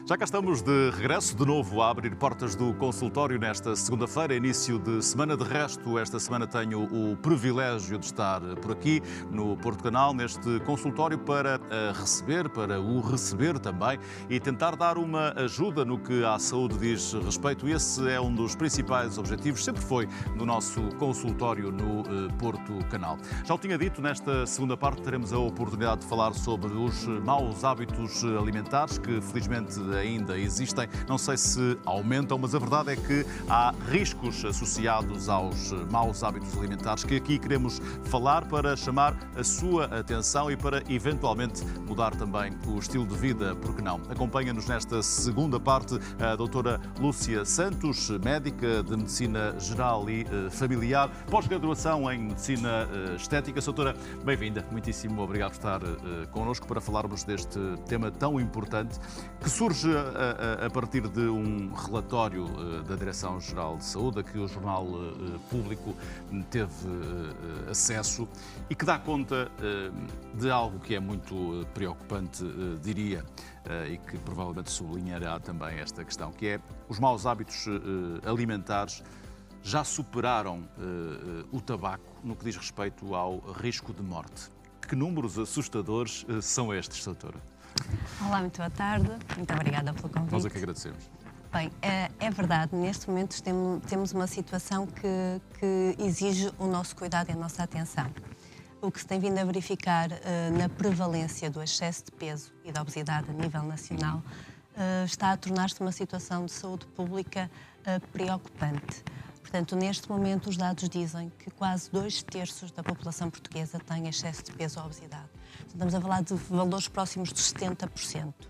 Já cá estamos de regresso, de novo a abrir portas do consultório nesta segunda-feira, início de semana. De resto, esta semana tenho o privilégio de estar por aqui no Porto Canal, neste consultório para o receber também e tentar dar uma ajuda no que à saúde diz respeito. Esse é um dos principais objetivos, sempre foi, do nosso consultório no Porto Canal. Já o tinha dito, nesta segunda parte teremos a oportunidade de falar sobre os maus hábitos alimentares que, felizmente, ainda existem. Não sei se aumentam, mas a verdade é que há riscos associados aos maus hábitos alimentares que aqui queremos falar para chamar a sua atenção e para eventualmente mudar também o estilo de vida, porque não? Acompanha-nos nesta segunda parte a doutora Lúcia Santos, médica de Medicina Geral e Familiar, pós-graduação em Medicina Estética. Doutora, bem-vinda. Muitíssimo obrigado por estar connosco para falarmos deste tema tão importante que surge a partir de um relatório da Direção-Geral de Saúde a que o Jornal Público teve acesso e que dá conta de algo que é muito preocupante, diria, e que provavelmente sublinhará também esta questão, que é os maus hábitos alimentares já superaram o tabaco no que diz respeito ao risco de morte. Que números assustadores são estes, doutora? Olá, muito boa tarde. Muito obrigada pelo convite. Nós é que agradecemos. Bem, é verdade, neste momento temos uma situação que exige o nosso cuidado e a nossa atenção. O que se tem vindo a verificar na prevalência do excesso de peso e da obesidade a nível nacional está a tornar-se uma situação de saúde pública preocupante. Portanto, neste momento, os dados dizem que quase 2/3 da população portuguesa tem excesso de peso ou obesidade. Estamos a falar de valores próximos dos 70%.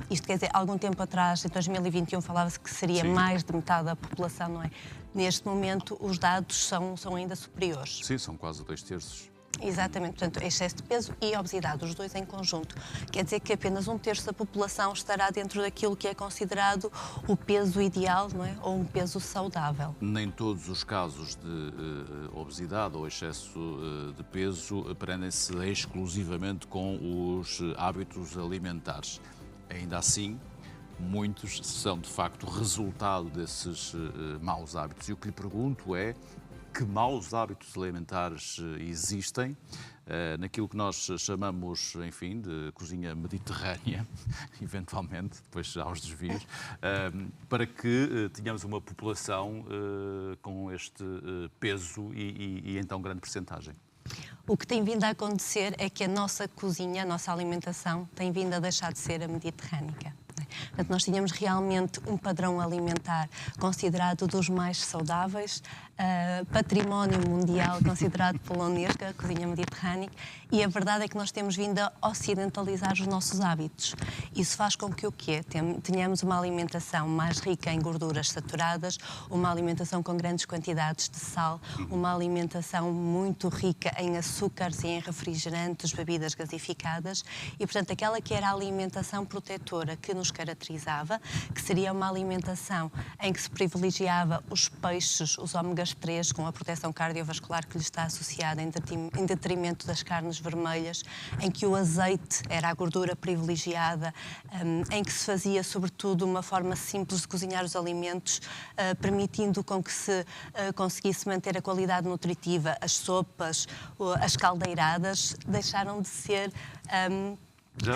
Isto quer dizer, algum tempo atrás, em 2021, falava-se que seria mais de metade da população, não é? Neste momento, os dados são ainda superiores. Sim, são quase 2/3. Exatamente, portanto, excesso de peso e obesidade, os dois em conjunto. Quer dizer que apenas 1/3 da população estará dentro daquilo que é considerado o peso ideal, não é? Ou um peso saudável. Nem todos os casos de obesidade ou excesso de peso prendem-se exclusivamente com os hábitos alimentares. Ainda assim, muitos são, de facto, resultado desses maus hábitos. E o que lhe pergunto é: que maus hábitos alimentares existem naquilo que nós chamamos, enfim, de cozinha mediterrânea, eventualmente, depois há os desvios, para que tenhamos uma população com este peso e então grande percentagem? O que tem vindo a acontecer é que a nossa cozinha, a nossa alimentação, tem vindo a deixar de ser a mediterrânica. Portanto, nós tínhamos realmente um padrão alimentar considerado dos mais saudáveis, património mundial considerado pela Unesco, a cozinha mediterrânea, e a verdade é que nós temos vindo a ocidentalizar os nossos hábitos. Isso faz com que o quê? Tenhamos uma alimentação mais rica em gorduras saturadas, uma alimentação com grandes quantidades de sal, uma alimentação muito rica em açúcares e em refrigerantes, bebidas gasificadas, e, portanto, aquela que era a alimentação protetora que nos caracterizava, que seria uma alimentação em que se privilegiava os peixes, os ômegas 3, com a proteção cardiovascular que lhe está associada em detrimento das carnes vermelhas, em que o azeite era a gordura privilegiada, em que se fazia, sobretudo, uma forma simples de cozinhar os alimentos, permitindo com que se conseguisse manter a qualidade nutritiva. As sopas, as caldeiradas, deixaram de ser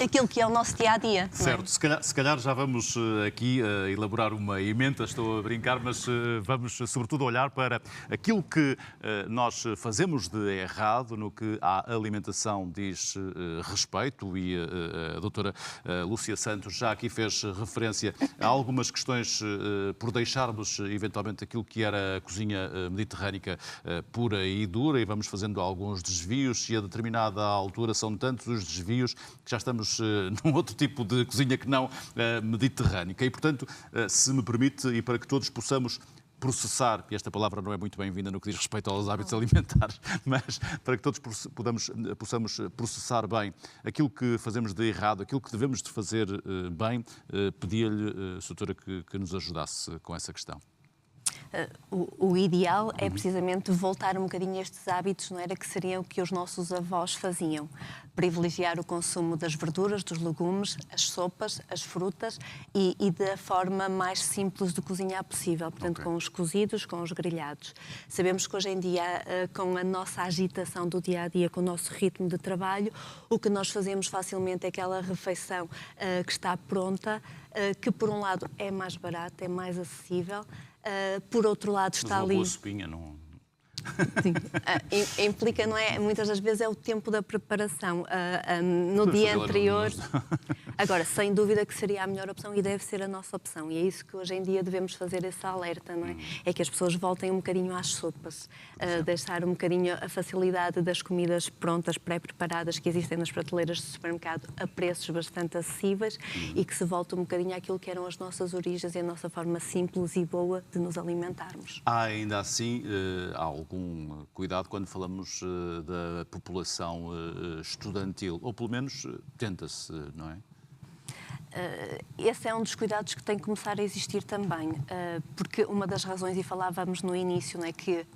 aquilo que é o nosso dia-a-dia. Certo, se calhar já vamos aqui elaborar uma emenda, estou a brincar, mas vamos sobretudo olhar para aquilo que nós fazemos de errado no que à alimentação diz respeito, e a doutora Lúcia Santos já aqui fez referência a algumas questões por deixarmos eventualmente aquilo que era a cozinha mediterrânica pura e dura, e vamos fazendo alguns desvios, e a determinada altura são tantos os desvios que já estamos num outro tipo de cozinha que não mediterrânica. E, portanto, se me permite, e para que todos possamos processar, e esta palavra não é muito bem-vinda no que diz respeito aos hábitos alimentares, mas para que todos possamos processar bem aquilo que fazemos de errado, aquilo que devemos de fazer bem, pedia-lhe, doutora, que nos ajudasse com essa questão. O ideal é precisamente voltar um bocadinho a estes hábitos, não era que seriam o que os nossos avós faziam. Privilegiar o consumo das verduras, dos legumes, as sopas, as frutas e da forma mais simples de cozinhar possível, portanto, com os cozidos, com os grelhados. Sabemos que hoje em dia, com a nossa agitação do dia-a-dia, com o nosso ritmo de trabalho, o que nós fazemos facilmente é aquela refeição que está pronta, que por um lado é mais barata, é mais acessível, por outro lado está ali... Mas uma boa sopinha, não... Sim. Implica, não é? Muitas das vezes é o tempo da preparação. No dia anterior. Agora, sem dúvida que seria a melhor opção e deve ser a nossa opção. E é isso que hoje em dia devemos fazer esse alerta, não é? É que as pessoas voltem um bocadinho às sopas, deixar um bocadinho a facilidade das comidas prontas, pré-preparadas que existem nas prateleiras do supermercado a preços bastante acessíveis e que se volte um bocadinho àquilo que eram as nossas origens e a nossa forma simples e boa de nos alimentarmos. Há ainda assim algum cuidado quando falamos da população estudantil, ou pelo menos tenta-se, não é? Esse é um dos cuidados que tem que começar a existir também, porque uma das razões, e falávamos no início, não é, que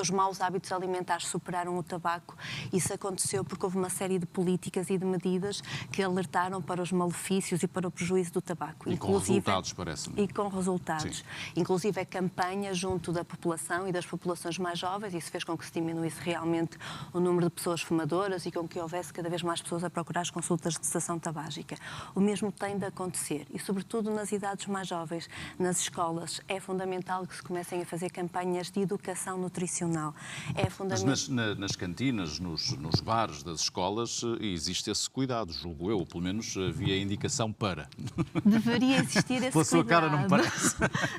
os maus hábitos alimentares superaram o tabaco. Isso aconteceu porque houve uma série de políticas e de medidas que alertaram para os malefícios e para o prejuízo do tabaco. E com resultados, parece-me. E com resultados. Sim. Inclusive a campanha junto da população e das populações mais jovens, isso fez com que se diminuísse realmente o número de pessoas fumadoras e com que houvesse cada vez mais pessoas a procurar as consultas de cessação tabágica. O mesmo tem de acontecer e, sobretudo, nas idades mais jovens, nas escolas, é fundamental que se comecem a fazer campanhas de educação nutricional. É fundamental... Mas nas cantinas, nos bares das escolas, existe esse cuidado, julgo eu, pelo menos havia indicação para. Deveria existir esse Pela sua cuidado. cara não parece.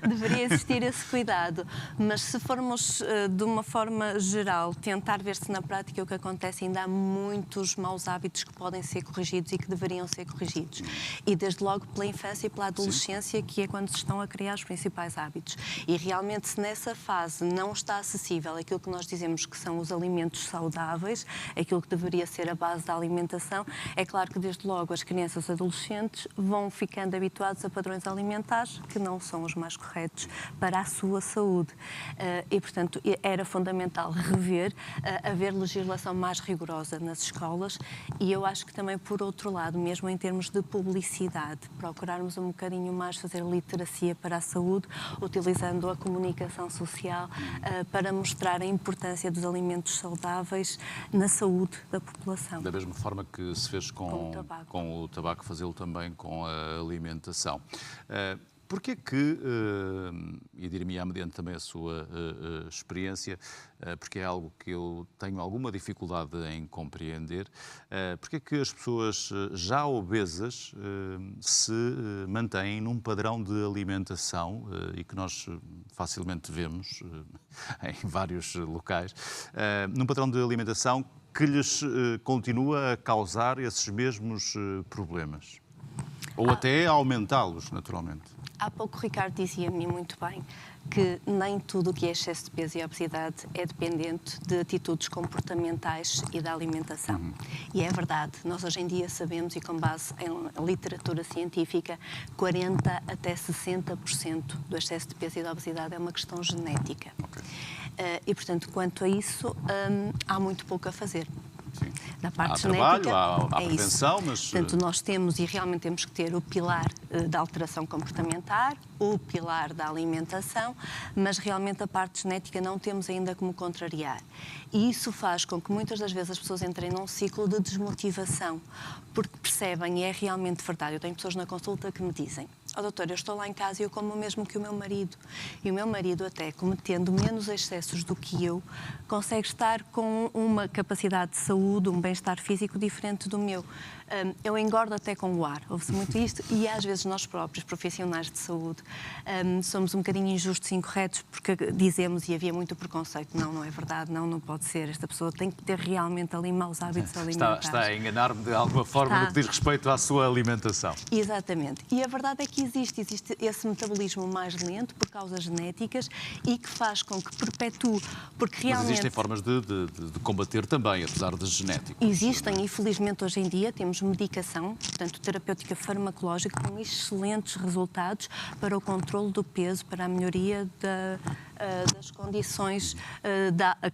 Deveria existir esse cuidado, mas se formos, de uma forma geral, tentar ver se na prática o que acontece, ainda há muitos maus hábitos que podem ser corrigidos e que deveriam ser corrigidos. E desde logo pela infância e pela adolescência, que é quando se estão a criar os principais hábitos. E realmente, se nessa fase não está acessível aquilo que nós dizemos que são os alimentos saudáveis, aquilo que deveria ser a base da alimentação, é claro que desde logo as crianças e os adolescentes vão ficando habituados a padrões alimentares que não são os mais corretos para a sua saúde. E, portanto, era fundamental rever, haver legislação mais rigorosa nas escolas e eu acho que também, por outro lado, mesmo em termos de publicidade, procurarmos um bocadinho mais fazer literacia para a saúde, utilizando a comunicação social para mostrar a importância dos alimentos saudáveis na saúde da população. Da mesma forma que se fez com o tabaco, fazê-lo também com a alimentação. Porquê que, e dir-me-á mediante também a sua experiência, porque é algo que eu tenho alguma dificuldade em compreender, porquê que as pessoas já obesas se mantêm num padrão de alimentação e que nós facilmente vemos em vários locais, num padrão de alimentação que lhes continua a causar esses mesmos problemas? Ou até a aumentá-los, naturalmente. Há pouco o Ricardo dizia-me muito bem que nem tudo o que é excesso de peso e obesidade é dependente de atitudes comportamentais e da alimentação. E é verdade, nós hoje em dia sabemos, e com base em literatura científica, 40% até 60% do excesso de peso e da obesidade é uma questão genética. E, portanto, quanto a isso, há muito pouco a fazer. Sim. Da parte há genética, trabalho, há prevenção, isso. Mas... Portanto, nós temos, e realmente temos que ter o pilar da alteração comportamental, o pilar da alimentação, mas realmente a parte genética não temos ainda como contrariar. E isso faz com que muitas das vezes as pessoas entrem num ciclo de desmotivação, porque percebem, e é realmente verdade, eu tenho pessoas na consulta que me dizem: "Oh, doutor, eu estou lá em casa e eu como o mesmo que o meu marido. E o meu marido, até cometendo menos excessos do que eu, consegue estar com uma capacidade de saúde, um bem-estar físico diferente do meu. Eu engordo até com o ar." Ouve-se muito isto. E às vezes nós próprios, profissionais de saúde, somos um bocadinho injustos e incorretos porque dizemos, e havia muito preconceito: não é verdade, não pode ser. Esta pessoa tem que ter realmente ali maus hábitos alimentares. Está a enganar-me de alguma forma no que diz respeito à sua alimentação. Exatamente. E a verdade é que existe esse metabolismo mais lento por causas genéticas e que faz com que perpetue, porque realmente... Mas existem formas de combater também, apesar de genéticos. Existem, e felizmente hoje em dia temos medicação, portanto terapêutica farmacológica, com excelentes resultados para o controlo do peso, para a melhoria das condições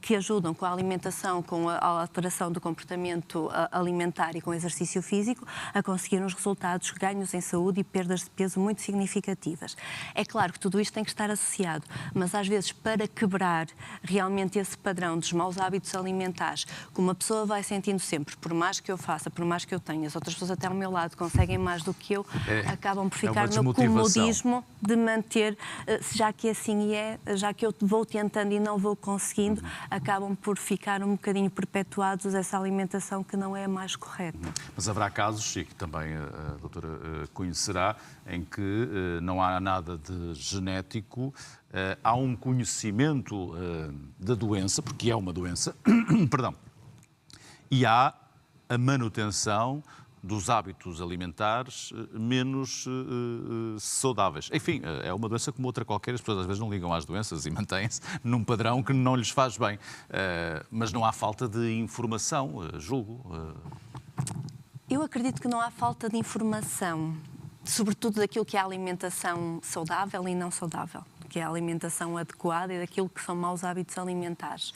que ajudam com a alimentação, com a alteração do comportamento alimentar e com o exercício físico, a conseguir uns resultados, ganhos em saúde e perdas de peso muito significativas. É claro que tudo isto tem que estar associado, mas às vezes para quebrar realmente esse padrão dos maus hábitos alimentares, que uma pessoa vai sentindo sempre, por mais que eu faça, por mais que eu tenha, as outras pessoas até ao meu lado conseguem mais do que eu, acabam por ficar no comodismo de manter, já que assim já que eu vou tentando e não vou conseguindo, acabam por ficar um bocadinho perpetuados essa alimentação que não é a mais correta. Mas haverá casos, e que também a doutora conhecerá, em que não há nada de genético, há um conhecimento da doença, porque é uma doença, perdão, e há a manutenção dos hábitos alimentares menos saudáveis. Enfim, é uma doença como outra qualquer, as pessoas às vezes não ligam às doenças e mantêm-se num padrão que não lhes faz bem. Mas não há falta de informação, julgo. Eu acredito que não há falta de informação, sobretudo daquilo que é a alimentação saudável e não saudável, que é a alimentação adequada e daquilo que são maus hábitos alimentares.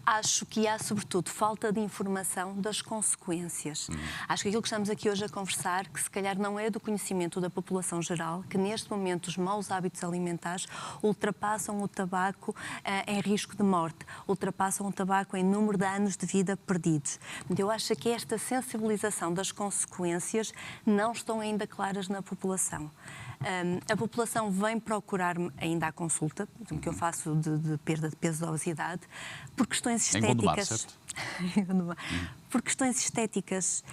Acho que há, sobretudo, falta de informação das consequências. Acho que aquilo que estamos aqui hoje a conversar, que se calhar não é do conhecimento da população geral, que neste momento os maus hábitos alimentares ultrapassam o tabaco em risco de morte, ultrapassam o tabaco em número de anos de vida perdidos. Eu acho que esta sensibilização das consequências não estão ainda claras na população. A população vem procurar-me ainda à consulta, que eu faço de perda de peso, de obesidade, por questões estéticas. Em Gondomar, certo? Por questões estéticas.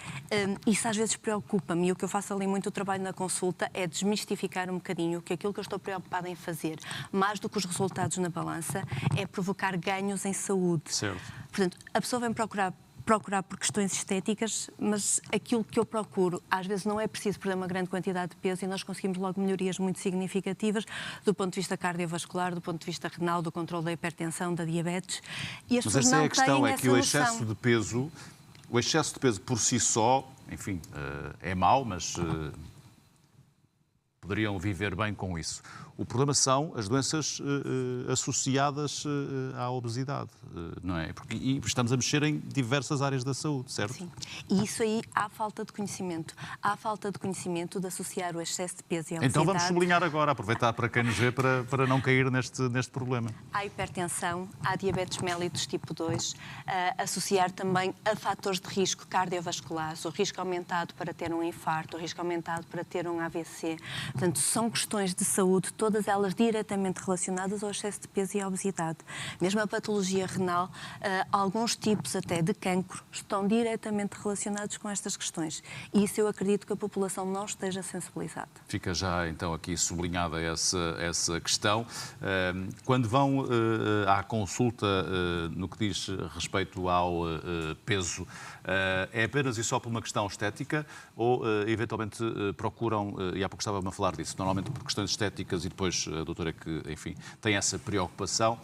Isso às vezes preocupa-me, e o que eu faço ali muito o trabalho na consulta é desmistificar um bocadinho que aquilo que eu estou preocupada em fazer, mais do que os resultados na balança, é provocar ganhos em saúde. Certo. Portanto, a pessoa vem procurar por questões estéticas, mas aquilo que eu procuro, às vezes não é preciso perder uma grande quantidade de peso e nós conseguimos logo melhorias muito significativas do ponto de vista cardiovascular, do ponto de vista renal, do controle da hipertensão, da diabetes. E as pessoas não têm essa noção. Mas essa é a questão, é que o excesso de peso por si só, enfim, é mau, mas poderiam viver bem com isso. O problema são as doenças associadas à obesidade, não é? E estamos a mexer em diversas áreas da saúde, certo? Sim. E isso aí há falta de conhecimento. Há falta de conhecimento de associar o excesso de peso e a obesidade. Então vamos sublinhar agora, aproveitar para quem nos vê para não cair neste problema. Há hipertensão, há diabetes mellitus tipo 2, associar também a fatores de risco cardiovasculares, o risco aumentado para ter um infarto, o risco aumentado para ter um AVC. Portanto, são questões de saúde, todas elas diretamente relacionadas ao excesso de peso e à obesidade. Mesmo a patologia renal, alguns tipos até de cancro estão diretamente relacionados com estas questões. E isso eu acredito que a população não esteja sensibilizada. Fica já então aqui sublinhada essa questão. Quando vão à consulta no que diz respeito ao peso, é apenas e só por uma questão estética ou eventualmente procuram, e há pouco estava-me a falar disso, normalmente por questões estéticas e depois a doutora que, enfim, tem essa preocupação,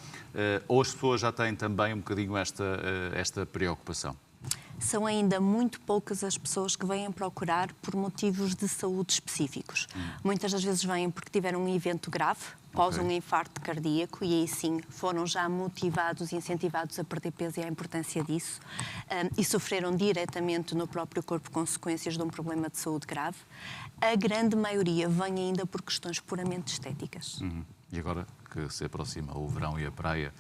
ou as pessoas já têm também um bocadinho esta preocupação? São ainda muito poucas as pessoas que vêm procurar por motivos de saúde específicos. Muitas das vezes vêm porque tiveram um evento grave, após um infarto cardíaco, e aí sim foram já motivados e incentivados a perder peso e a importância disso, e sofreram diretamente no próprio corpo consequências de um problema de saúde grave. A grande maioria vem ainda por questões puramente estéticas. E agora que se aproxima o verão e a praia,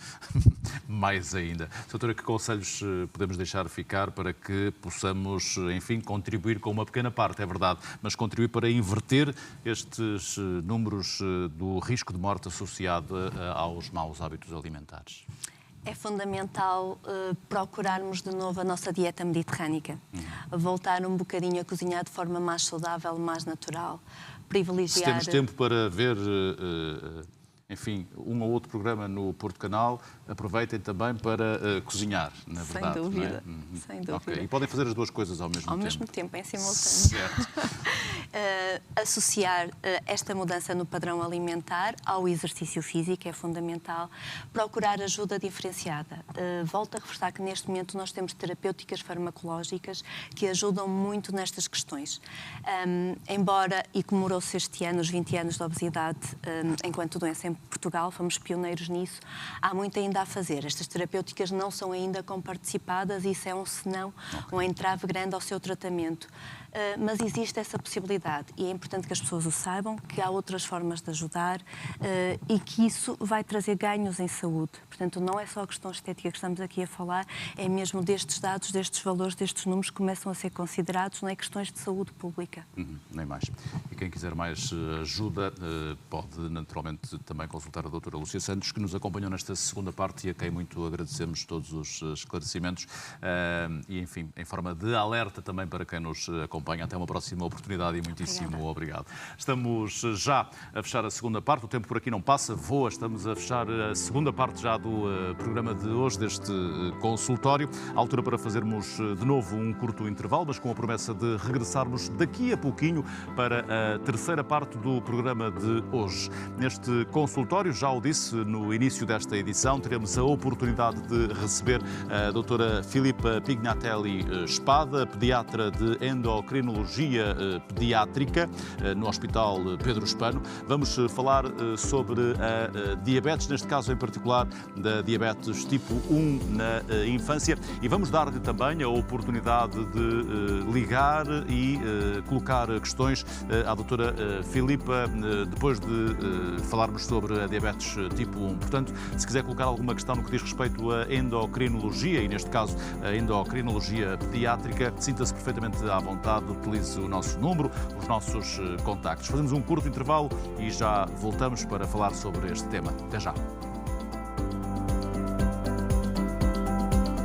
mais ainda. Doutora, que conselhos podemos deixar ficar para que possamos, enfim, contribuir com uma pequena parte, é verdade, mas contribuir para inverter estes números do risco de morte associado aos maus hábitos alimentares? É fundamental procurarmos de novo a nossa dieta mediterrânica, voltar um bocadinho a cozinhar de forma mais saudável, mais natural, privilegiar... Se temos tempo para ver... enfim, um ou outro programa no Porto Canal, aproveitem também para cozinhar, na verdade. Sem dúvida, não é? sem dúvida. Okay. E podem fazer as duas coisas ao mesmo tempo. Ao mesmo tempo, em simultâneo. Certo. associar esta mudança no padrão alimentar ao exercício físico, é fundamental. Procurar ajuda diferenciada. Volto a reforçar que neste momento nós temos terapêuticas farmacológicas que ajudam muito nestas questões. Embora, e comemorou-se este ano os 20 anos da obesidade enquanto doença em Portugal, fomos pioneiros nisso, há muito ainda a fazer. Estas terapêuticas não são ainda comparticipadas e isso é um senão, um entrave grande ao seu tratamento. Mas existe essa possibilidade e é importante que as pessoas o saibam, que há outras formas de ajudar e que isso vai trazer ganhos em saúde. Portanto, não é só a questão estética que estamos aqui a falar, é mesmo destes dados, destes valores, destes números que começam a ser considerados, não é questões de saúde pública. Nem mais. E quem quiser mais ajuda pode naturalmente também consultar a doutora Lúcia Santos, que nos acompanhou nesta segunda parte e a quem muito agradecemos todos os esclarecimentos e, enfim, em forma de alerta também para quem nos acompanha. Até uma próxima oportunidade e muitíssimo obrigado. Estamos já a fechar a segunda parte, o tempo por aqui não passa, voa, estamos a fechar a segunda parte já do programa de hoje, deste consultório. A altura para fazermos de novo um curto intervalo, mas com a promessa de regressarmos daqui a pouquinho para a terceira parte do programa de hoje. Neste consultório, já o disse no início desta edição, teremos a oportunidade de receber a doutora Filipa Pignatelli Espada, pediatra de endocrinologia pediátrica no Hospital Pedro Espano. Vamos falar sobre a diabetes, neste caso em particular da diabetes tipo 1 na infância, e vamos dar-lhe também a oportunidade de ligar e colocar questões à doutora Filipa depois de falarmos sobre a diabetes tipo 1. Portanto, se quiser colocar alguma questão no que diz respeito à endocrinologia, e neste caso a endocrinologia pediátrica, sinta-se perfeitamente à vontade, utilize o nosso número, os nossos contactos. Fazemos um curto intervalo e já voltamos para falar sobre este tema. Até já.